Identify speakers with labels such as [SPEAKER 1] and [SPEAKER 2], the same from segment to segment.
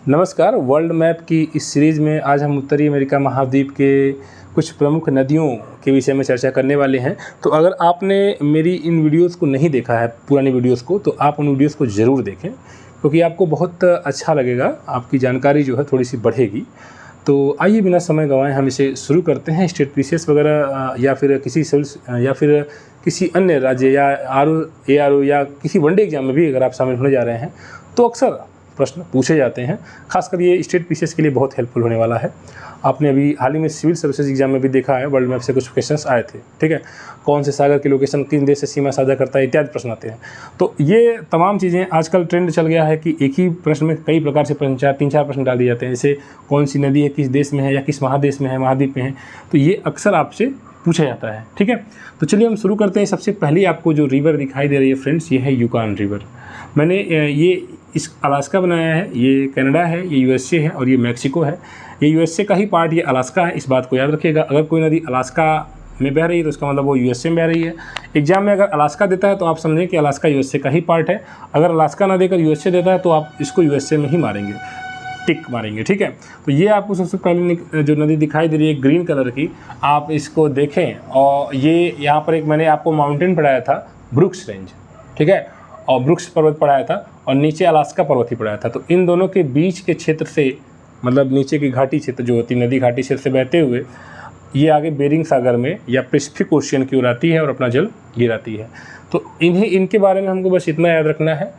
[SPEAKER 1] नमस्कार। World map की इस सीरीज़ में आज हम उत्तरी अमेरिका महाद्वीप के कुछ प्रमुख नदियों के विषय में चर्चा करने वाले हैं। तो अगर आपने मेरी इन वीडियोस को नहीं देखा है, पुरानी वीडियोस को, तो आप उन वीडियोस को ज़रूर देखें क्योंकि आपको बहुत अच्छा लगेगा, आपकी जानकारी जो है थोड़ी सी बढ़ेगी। तो आइए बिना समय गंवाए हम इसे शुरू करते हैं। स्टेट पीसीएस वगैरह या फिर किसी सिविल या फिर किसी अन्य राज्य या ARO या किसी वनडे एग्जाम में भी अगर आप शामिल होने जा रहे हैं तो अक्सर प्रश्न पूछे जाते हैं। खासकर ये स्टेट पीसीएस के लिए बहुत हेल्पफुल होने वाला है। आपने अभी हाल ही में सिविल सर्विसेज एग्जाम में भी देखा है, वर्ल्ड मैप से कुछ क्वेश्चंस आए थे, ठीक है। कौन से सागर की लोकेशन किन देश से सीमा साझा करता है, इत्यादि प्रश्न आते हैं। तो ये तमाम चीज़ें आजकल ट्रेंड चल गया है कि एक ही प्रश्न में कई प्रकार से तीन चार प्रश्न डाल दिए जाते हैं। जैसे कौन सी नदी है, किस देश में है या किस महादेश में है, महाद्वीप में है। तो ये अक्सर आपसे पूछा जाता है, ठीक है। तो चलिए हम शुरू करते हैं। सबसे पहले आपको जो रिवर दिखाई दे रही है फ्रेंड्स, ये है यूकॉन रिवर। मैंने ये इस अलास्का बनाया है, ये कनाडा है, ये यूएसए है और ये मैक्सिको है। ये यूएसए का ही पार्ट, ये अलास्का है, इस बात को याद रखिएगा। अगर कोई नदी अलास्का में बह रही है तो उसका मतलब वो यूएसए में बह रही है। एग्जाम में अगर अलास्का देता है तो आप समझें कि अलास्का यूएसए का ही पार्ट है। अगर अलास्का ना देकर यूएसए देता है तो आप इसको यूएसए में ही मारेंगे, टिक मारेंगे, ठीक है। तो ये आपको सबसे पहले जो नदी दिखाई दे रही है ग्रीन कलर की, आप इसको देखें। और ये यहाँ पर एक मैंने आपको माउंटेन पढ़ाया था, ब्रुक्स रेंज, ठीक है, और ब्रुक्स पर्वत पढ़ाया था और नीचे अलास्का पर्वत ही पढ़ाया था। तो इन दोनों के बीच के क्षेत्र से, मतलब नीचे की घाटी क्षेत्र जो होती है, नदी घाटी क्षेत्र से बहते हुए ये आगे बेरिंग सागर में या पैसिफिक ओशियन की ओर आती है और अपना जल गिराती है। तो इनके बारे में हमको बस इतना याद रखना है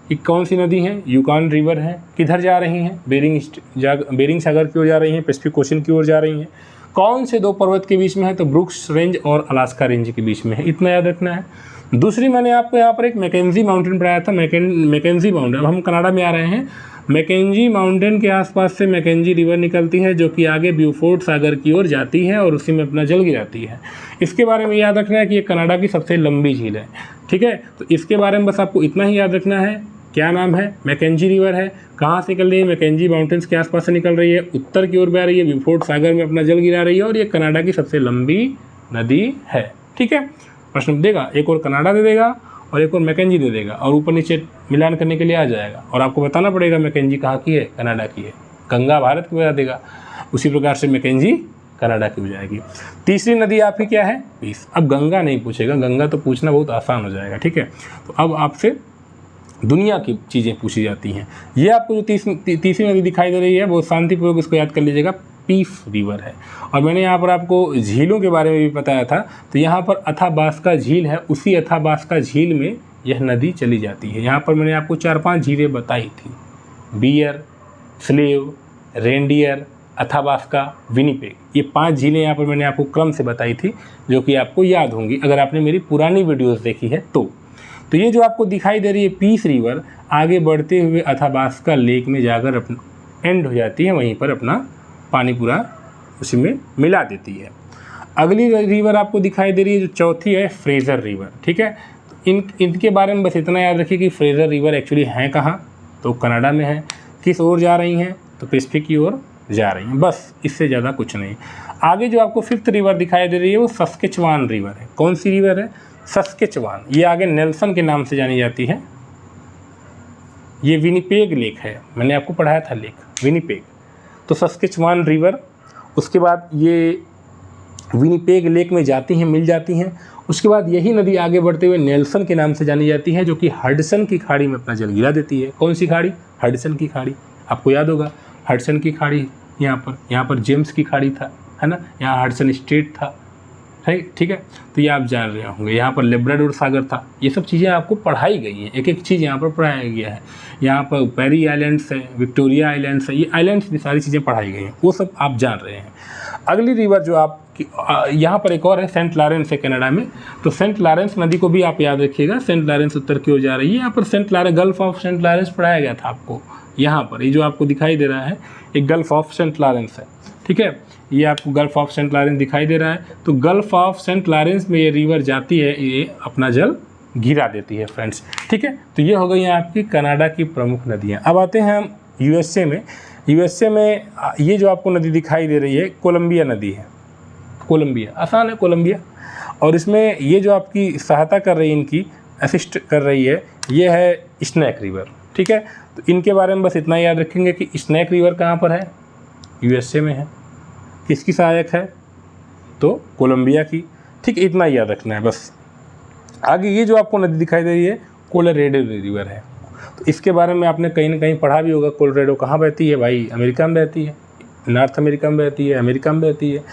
[SPEAKER 1] कि कौन सी नदी है, यूकॉन रिवर है, किधर जा रही हैं, बेरिंग सागर की ओर जा रही हैं, पैसिफिक ओशियन की ओर जा रही हैं, कौन से दो पर्वत के बीच में है, तो ब्रुक्स रेंज और अलास्का रेंज के बीच में है, इतना याद रखना है। दूसरी मैंने आपको यहाँ पर एक मैकेंजी माउंटेन पढ़ाया था, मैकेंजी माउंटेन। अब हम कनाडा में आ रहे हैं। मैकेंजी माउंटेन के आसपास से मैकेंजी रिवर निकलती है जो कि आगे ब्यूफोर्ट सागर की ओर जाती है और उसी में अपना जल गिराती है। इसके बारे में याद रखना है कि ये कनाडा की सबसे लंबी झील है, ठीक है। तो इसके बारे में बस आपको इतना ही याद रखना है। क्या नाम है, मैकेंजी रिवर है। कहाँ से निकल रही है, मैकेंजी माउंटेन्स के आसपास से निकल रही है, उत्तर की ओर बह रही है, ब्यूफोर्ट सागर में अपना जल गिरा रही है और ये कनाडा की सबसे लंबी नदी है, ठीक है। प्रश्न देगा, एक और कनाडा दे देगा और एक और मैकेंजी दे देगा और ऊपर नीचे मिलान करने के लिए आ जाएगा और आपको बताना पड़ेगा मैकेंजी कहाँ की है, कनाडा की है। गंगा भारत की बता देगा, उसी प्रकार से मैकेंजी कनाडा की हो जाएगी। तीसरी नदी आपकी क्या है, पीस। अब गंगा नहीं पूछेगा, गंगा तो पूछना बहुत आसान हो जाएगा, ठीक है। तो अब आपसे दुनिया की चीज़ें पूछी जाती हैं। ये आपको जो तीसरी नदी दिखाई दे रही है बहुत शांतिपूर्वक इसको याद कर लीजिएगा, पीस रिवर है। और मैंने यहाँ पर आपको झीलों के बारे में भी बताया था। तो यहाँ पर अथाबास्का झील है, उसी अथाबास्का झील में यह नदी चली जाती है। यहाँ पर मैंने आपको 4-5 झीलें बताई थी, Bear, Slave, Reindeer, Athabasca, Winnipeg. ये 5 झीलें यहाँ पर मैंने आपको क्रम से बताई थी जो कि आपको याद होंगी अगर आपने मेरी पुरानी वीडियोज़ देखी है तो ये जो आपको दिखाई दे रही है पीस रिवर, आगे बढ़ते हुए अथाबास्का लेक में जाकर अपना एंड हो जाती है, वहीं पर अपना पानी पूरा उसी में मिला देती है। अगली रिवर आपको दिखाई दे रही है जो चौथी है, फ्रेजर रिवर, ठीक है। तो इनके बारे में बस इतना याद रखिए कि फ्रेजर रिवर एक्चुअली हैं कहाँ, तो कनाडा में है। किस ओर जा रही हैं, तो पैसिफिक की ओर जा रही हैं, बस इससे ज़्यादा कुछ नहीं। आगे जो आपको फिफ्थ रिवर दिखाई दे रही है वो सस्केचुआन रिवर है। कौन सी रिवर है, सस्केचुआन। ये आगे नेल्सन के नाम से जानी जाती है। ये विनिपेग लेक है, मैंने आपको पढ़ाया था लेक विनिपेग। तो सस्केचुआन रिवर, उसके बाद ये विनिपेग लेक में जाती हैं, मिल जाती हैं। उसके बाद यही नदी आगे बढ़ते हुए नेल्सन के नाम से जानी जाती है जो कि हडसन की खाड़ी में अपना जल गिरा देती है। कौन सी खाड़ी, हडसन की खाड़ी, आपको याद होगा हडसन की खाड़ी। यहाँ पर जेम्स की खाड़ी था, है ना, यहाँ हडसन स्ट्रेट था, है, ठीक है। तो ये आप जान रहे होंगे। यहाँ पर लेब्राडोर सागर था। ये सब चीज़ें आपको पढ़ाई गई हैं, एक एक चीज़ यहाँ पर पढ़ाया गया है। यहाँ पर पेरी आइलैंड्स है, विक्टोरिया आइलैंड्स है, ये आइलैंड्स की सारी चीज़ें पढ़ाई गई हैं, वो सब आप जान रहे हैं। अगली रिवर जो आपकी यहाँ पर एक और है, सेंट लॉरेंस है कनाडा में। तो सेंट लॉरेंस नदी को भी आप याद रखिएगा, सेंट लॉरेंस उत्तर की ओर जा रही है। यहाँ पर Saint Lawrence, Gulf of Saint Lawrence पढ़ाया गया था आपको। यहाँ पर ये जो आपको दिखाई दे रहा है एक गल्फ ऑफ सेंट लॉरेंस है, ठीक है। ये आपको गल्फ ऑफ सेंट लॉरेंस दिखाई दे रहा है। तो गल्फ ऑफ सेंट लॉरेंस में ये रिवर जाती है, ये अपना जल गिरा देती है फ्रेंड्स, ठीक है। तो ये हो गई हैं आपकी कनाडा की प्रमुख नदियाँ। अब आते हैं हम यूएसए में। यूएसए में ये जो आपको नदी दिखाई दे रही है कोलंबिया नदी है। कोलंबिया आसान है, कोलंबिया। और इसमें ये जो आपकी सहायता कर रही है, इनकी असिस्ट कर रही है, ये है स्नैक रिवर। ठीक है। तो इनके बारे में बस इतना याद रखेंगे कि स्नैक रिवर कहाँ पर है, यूएसए में है। किसकी सहायक है, तो कोलंबिया की, ठीक, इतना याद रखना है बस। आगे ये जो आपको नदी दिखाई दे रही है कोलोराडो रिवर है, तो इसके बारे में आपने कहीं ना कहीं पढ़ा भी होगा। कोलोराडो कहाँ बहती है भाई, अमेरिका में बहती है, नॉर्थ अमेरिका में बहती है, अमेरिका में बहती है।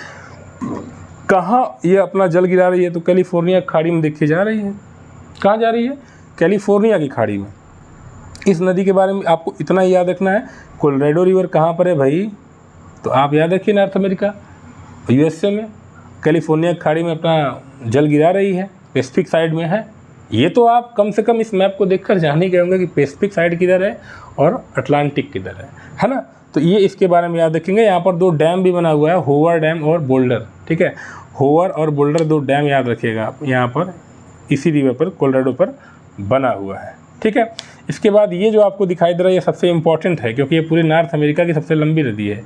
[SPEAKER 1] कहाँ ये अपना जल गिरा रही है, तो कैलिफोर्निया खाड़ी में देखी जा रही है। कहाँ जा रही है, कैलिफोर्निया की खाड़ी में। इस नदी के बारे में आपको इतना याद रखना है। कोलोराडो रिवर कहाँ पर है भाई, तो आप याद रखिए नॉर्थ अमेरिका, यूएसए में। कैलिफोर्निया की खाड़ी में अपना जल गिरा रही है, पैसिफिक साइड में है। ये तो आप कम से कम इस मैप को देखकर जान ही गए होंगे कि पैसिफिक साइड किधर है और अटलांटिक किधर है ना। तो ये इसके बारे में याद रखेंगे। यहाँ पर 2 डैम भी बना हुआ है, होवर डैम और बोल्डर, ठीक है। होवर और बोल्डर 2 डैम याद रखिएगा आप, यहाँ पर इसी रिवर पर कोलोराडो पर बना हुआ है, ठीक है। इसके बाद ये जो आपको दिखाई दे रहा है ये सबसे इम्पॉर्टेंट है, क्योंकि ये पूरे नॉर्थ अमेरिका की सबसे लंबी नदी है,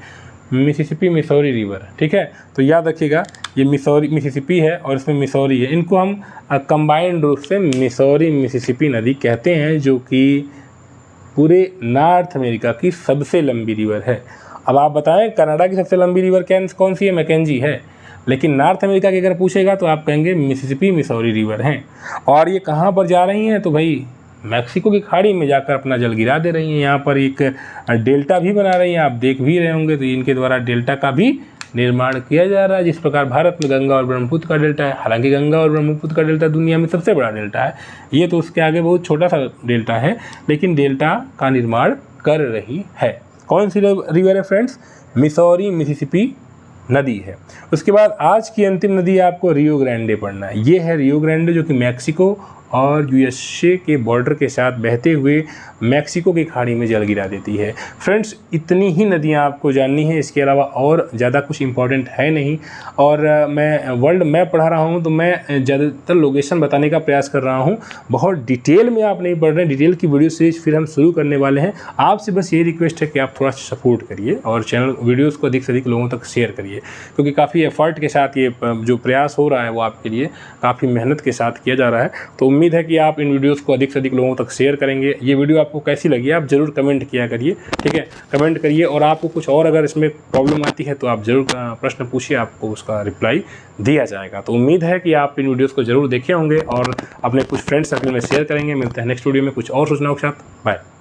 [SPEAKER 1] मिसिसिपी मिसौरी रिवर, ठीक है। तो याद रखिएगा ये मिसिसिपी है और इसमें मिसौरी है। इनको हम कंबाइंड रूप से मिसौरी मिसिसिपी नदी कहते हैं, जो कि पूरे नॉर्थ अमेरिका की सबसे लंबी रिवर है। अब आप बताएं कनाडा की सबसे लंबी रिवर कौन सी है, मैकेंजी है। लेकिन नॉर्थ अमेरिका की अगर पूछेगा तो आप कहेंगे मिसिसिपी मिसौरी रिवर हैं। और ये कहाँ पर जा रही हैं, तो भाई मैक्सिको की खाड़ी में जाकर अपना जल गिरा दे रही हैं। यहाँ पर एक डेल्टा भी बना रही हैं, आप देख भी रहे होंगे। तो इनके द्वारा डेल्टा का भी निर्माण किया जा रहा है, जिस प्रकार भारत में गंगा और ब्रह्मपुत्र का डेल्टा है। हालांकि गंगा और ब्रह्मपुत्र का डेल्टा दुनिया में सबसे बड़ा डेल्टा है, ये तो उसके आगे बहुत छोटा सा डेल्टा है, लेकिन डेल्टा का निर्माण कर रही है। कौन सी रिवर है फ्रेंड्स, मिसौरी मिसिसिपी नदी है। उसके बाद आज की अंतिम नदी आपको रियो ग्रांडे पढ़ना है। ये है रियो ग्रांडे, जो कि मैक्सिको और यूएसए के बॉर्डर के साथ बहते हुए मैक्सिको की खाड़ी में जल गिरा देती है। फ्रेंड्स इतनी ही नदियां आपको जाननी है, इसके अलावा और ज़्यादा कुछ इंपॉर्टेंट है नहीं। और मैं वर्ल्ड मैप पढ़ा रहा हूं तो मैं ज़्यादातर लोकेशन बताने का प्रयास कर रहा हूं, बहुत डिटेल में आप नहीं पढ़ रहे हैं। डिटेल की वीडियो सीरीज फिर हम शुरू करने वाले हैं। आपसे बस ये रिक्वेस्ट है कि आप थोड़ा सपोर्ट करिए और चैनल वीडियोज़ को अधिक से अधिक लोगों तक शेयर करिए, क्योंकि काफ़ी एफर्ट के साथ ये जो प्रयास हो रहा है वो आपके लिए काफ़ी मेहनत के साथ किया जा रहा है। तो उम्मीद है कि आप इन वीडियोस को अधिक से अधिक लोगों तक शेयर करेंगे। ये वीडियो आपको कैसी लगी आप ज़रूर कमेंट किया करिए, ठीक है। कमेंट करिए, और आपको कुछ और अगर इसमें प्रॉब्लम आती है तो आप ज़रूर प्रश्न पूछिए, आपको उसका रिप्लाई दिया जाएगा। तो उम्मीद है कि आप इन वीडियोज़ को ज़रूर देखे होंगे और अपने कुछ फ्रेंड्स सर्कल में शेयर करेंगे। मिलते हैं नेक्स्ट वीडियो में कुछ और सूचनाओं के साथ। बाय।